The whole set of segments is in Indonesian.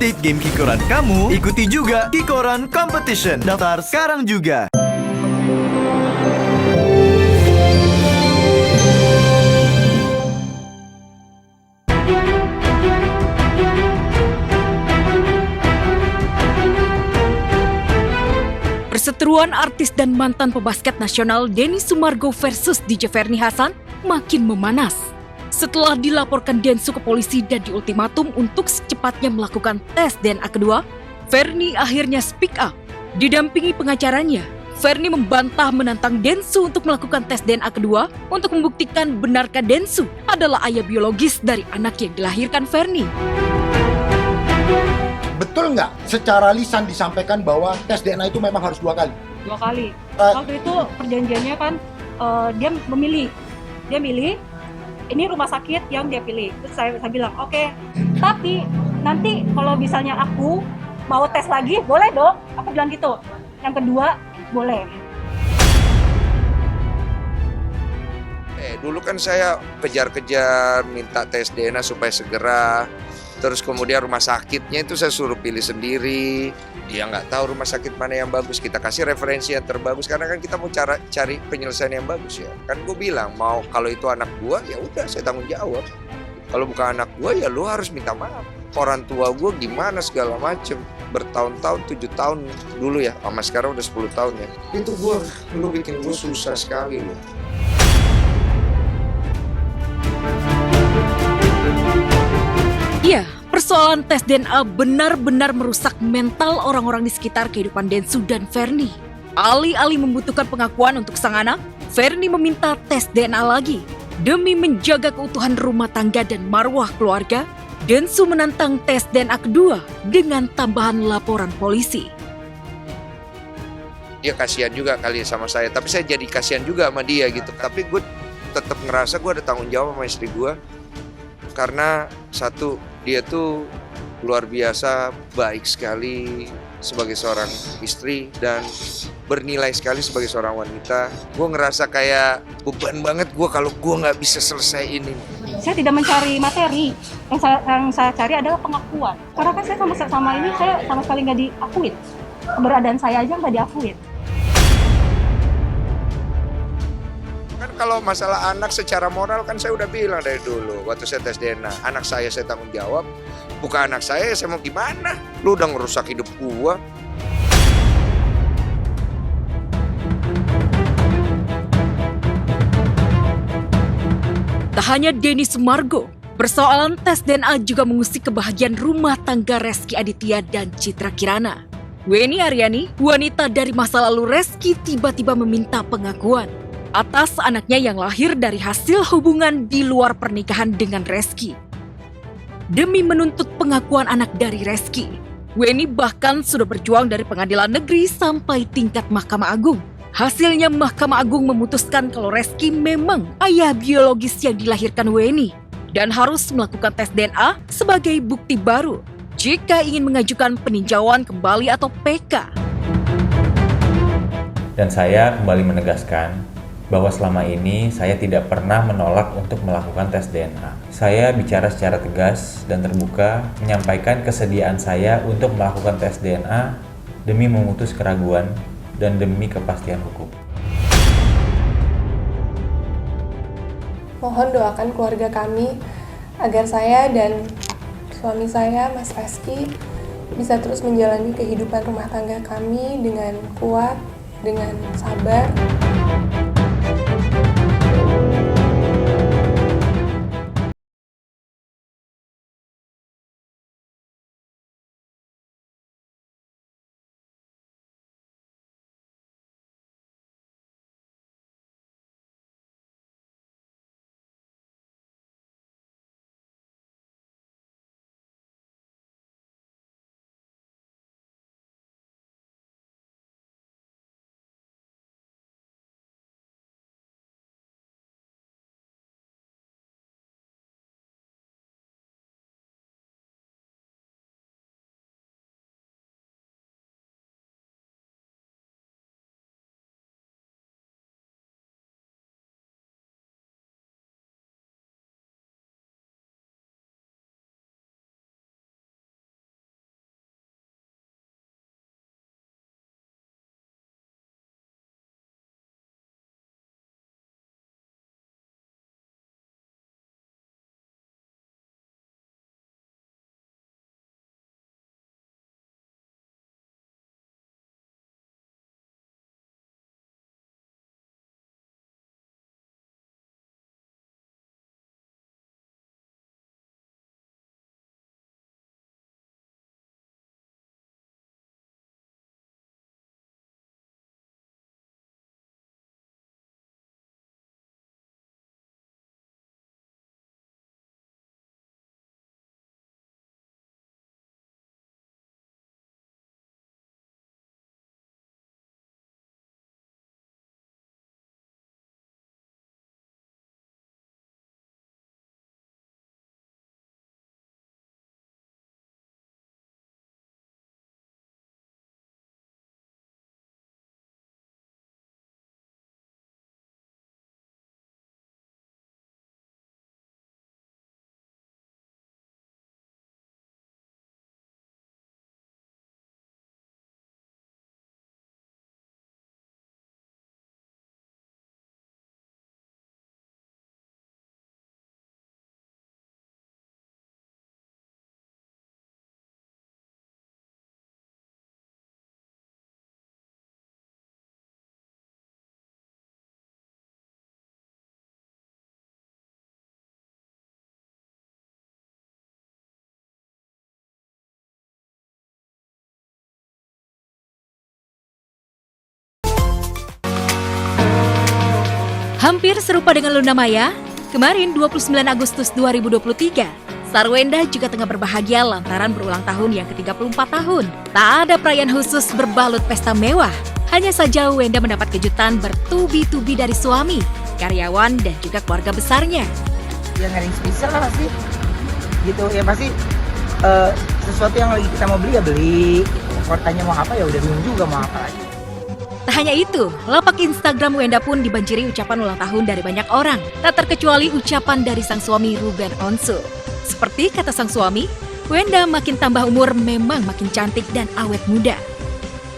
update game Kikoran kamu, ikuti juga Kikoran Competition. Daftar sekarang juga. Perseteruan artis dan mantan pebasket nasional Denny Sumargo versus DJ Ferny Hassan makin memanas. Setelah dilaporkan Densu ke polisi dan diultimatum untuk secepatnya melakukan tes DNA kedua, Ferny akhirnya speak up. Didampingi pengacaranya, Ferny membantah menantang Densu untuk melakukan tes DNA kedua untuk membuktikan benarkah Densu adalah ayah biologis dari anak yang dilahirkan Ferny. Betul nggak secara lisan disampaikan bahwa tes DNA itu memang harus 2 kali? 2 kali. Waktu itu perjanjiannya kan dia milih ini rumah sakit yang dia pilih. Terus saya bilang oke, tapi nanti kalau misalnya aku mau tes lagi boleh dong, aku bilang gitu. Yang kedua boleh. Dulu kan saya kejar-kejar minta tes DNA supaya segera. Terus kemudian rumah sakitnya itu saya suruh pilih sendiri. Dia nggak tahu rumah sakit mana yang bagus. Kita kasih referensi yang terbagus karena kan kita mau cari penyelesaian yang bagus ya. Kan gue bilang mau kalau itu anak gua ya udah saya tanggung jawab. Kalau bukan anak gua ya lu harus minta maaf. Orang tua gua gimana segala macem. Bertahun-tahun 7 tahun dulu ya. Sama sekarang udah 10 tahun ya. Itu lu bikin gua susah sekali loh. Iya, persoalan tes DNA benar-benar merusak mental orang-orang di sekitar kehidupan Densu dan Ferny. Alih-alih membutuhkan pengakuan untuk sang anak, Ferny meminta tes DNA lagi. Demi menjaga keutuhan rumah tangga dan marwah keluarga, Densu menantang tes DNA kedua dengan tambahan laporan polisi. Dia kasihan juga kali sama saya, tapi saya jadi kasihan juga sama dia gitu. Tapi gue tetap ngerasa gue ada tanggung jawab sama istri gue. Karena satu, dia tuh luar biasa baik sekali sebagai seorang istri dan bernilai sekali sebagai seorang wanita. Gue ngerasa kayak beban banget gue kalau gue nggak bisa selesai ini. Saya tidak mencari materi, yang saya cari adalah pengakuan. Karena kan saya sama ini saya sama sekali nggak diakuin. Keberadaan saya aja nggak diakuin. Kalau masalah anak secara moral kan saya udah bilang dari dulu waktu saya tes DNA, anak saya tanggung jawab, bukan anak saya mau gimana? Lu udah ngerusak hidup gua. Tak hanya Denny Sumargo, persoalan tes DNA juga mengusik kebahagiaan rumah tangga Reski Aditya dan Citra Kirana. Weni Aryani, wanita dari masa lalu Reski, tiba-tiba meminta pengakuan atas anaknya yang lahir dari hasil hubungan di luar pernikahan dengan Reski. Demi menuntut pengakuan anak dari Reski, Weni bahkan sudah berjuang dari pengadilan negeri sampai tingkat Mahkamah Agung. Hasilnya Mahkamah Agung memutuskan kalau Reski memang ayah biologis yang dilahirkan Weni dan harus melakukan tes DNA sebagai bukti baru jika ingin mengajukan peninjauan kembali atau PK. Dan saya kembali menegaskan bahwa selama ini saya tidak pernah menolak untuk melakukan tes DNA. Saya bicara secara tegas dan terbuka, menyampaikan kesediaan saya untuk melakukan tes DNA demi memutus keraguan dan demi kepastian hukum. Mohon doakan keluarga kami agar saya dan suami saya, Mas Reski, bisa terus menjalani kehidupan rumah tangga kami dengan kuat, dengan sabar. Hampir serupa dengan Luna Maya, kemarin 29 Agustus 2023, Star Wenda juga tengah berbahagia lantaran berulang tahun yang ke-34 tahun. Tak ada perayaan khusus berbalut pesta mewah. Hanya saja Wenda mendapat kejutan bertubi-tubi dari suami, karyawan, dan juga keluarga besarnya. Ya nggak ada yang spesial lah pasti. Gitu ya pasti sesuatu yang lagi kita mau beli ya beli. Kalau tanya mau apa ya udah bingung juga mau apa lagi. Tak hanya itu, lapak Instagram Wenda pun dibanjiri ucapan ulang tahun dari banyak orang. Tak terkecuali ucapan dari sang suami Ruben Onsu. Seperti kata sang suami, Wenda makin tambah umur memang makin cantik dan awet muda.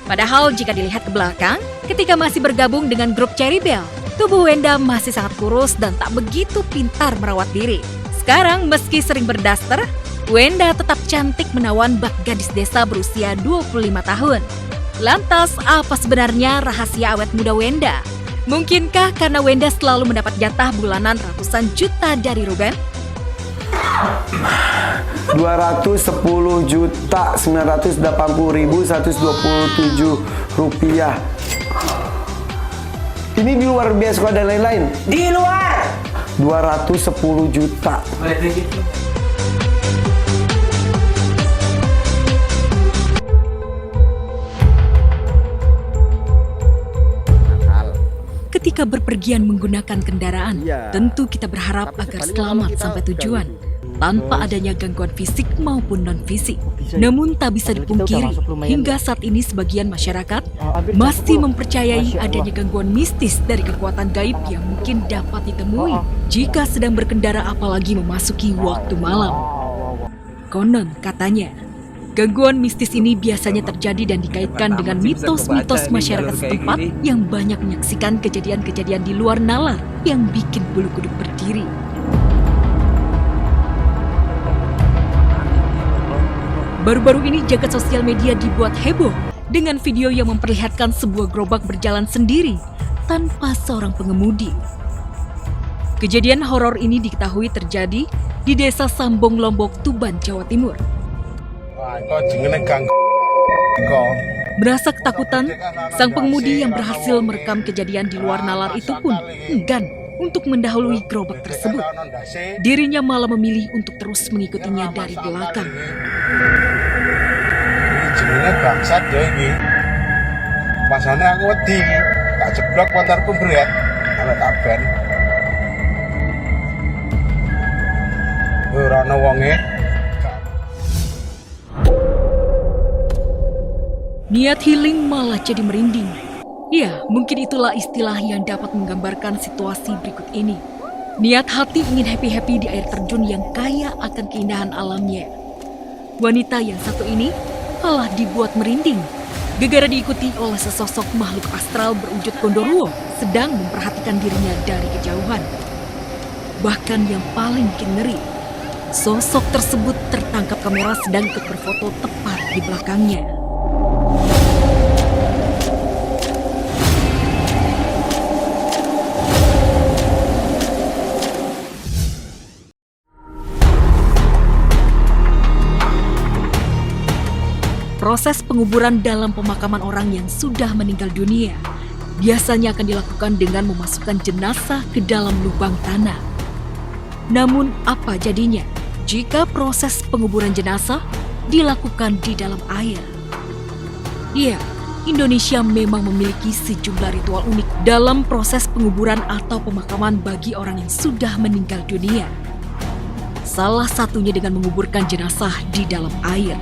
Padahal jika dilihat ke belakang, ketika masih bergabung dengan grup Cherry Bell, tubuh Wenda masih sangat kurus dan tak begitu pintar merawat diri. Sekarang meski sering berdaster, Wenda tetap cantik menawan bak gadis desa berusia 25 tahun. Lantas, apa sebenarnya rahasia awet muda Wenda? Mungkinkah karena Wenda selalu mendapat jatah bulanan ratusan juta dari Ruben? 210.980.127 rupiah. Ini di luar biaya sekolah dan lain-lain. Di luar 210 juta. Ketika berpergian menggunakan kendaraan, tentu kita berharap agar selamat sampai tujuan, tanpa adanya gangguan fisik maupun non-fisik. Namun tak bisa dipungkiri, hingga saat ini sebagian masyarakat masih mempercayai adanya gangguan mistis dari kekuatan gaib yang mungkin dapat ditemui jika sedang berkendara apalagi memasuki waktu malam. Konon katanya, gangguan mistis ini biasanya terjadi dan dikaitkan dengan mitos-mitos masyarakat setempat yang banyak menyaksikan kejadian-kejadian di luar nalar yang bikin bulu kuduk berdiri. Baru-baru ini jagat sosial media dibuat heboh dengan video yang memperlihatkan sebuah gerobak berjalan sendiri tanpa seorang pengemudi. Kejadian horor ini diketahui terjadi di Desa Sambong, Lombok, Tuban, Jawa Timur. Merasa ketakutan, sang pengemudi yang berhasil merekam kejadian di luar nalar itu pun enggan untuk mendahului gerobak tersebut. Dirinya malah memilih untuk terus mengikutinya dari belakang. Jenenge bangsat ya ini. Masane aku wedi, tak jeblok motorku berat, ana tak ben. Ora ana wonge. Niat healing malah jadi merinding. Ya, mungkin itulah istilah yang dapat menggambarkan situasi berikut ini. Niat hati ingin happy-happy di air terjun yang kaya akan keindahan alamnya. Wanita yang satu ini malah dibuat merinding, gegara diikuti oleh sesosok makhluk astral berwujud Gondoruo sedang memperhatikan dirinya dari kejauhan. Bahkan yang paling bikin ngeri, sosok tersebut tertangkap kamera sedang ikut berfoto tepat di belakangnya. Proses penguburan dalam pemakaman orang yang sudah meninggal dunia biasanya akan dilakukan dengan memasukkan jenazah ke dalam lubang tanah. Namun apa jadinya jika proses penguburan jenazah dilakukan di dalam air? Ya, Indonesia memang memiliki sejumlah ritual unik dalam proses penguburan atau pemakaman bagi orang yang sudah meninggal dunia. Salah satunya dengan menguburkan jenazah di dalam air.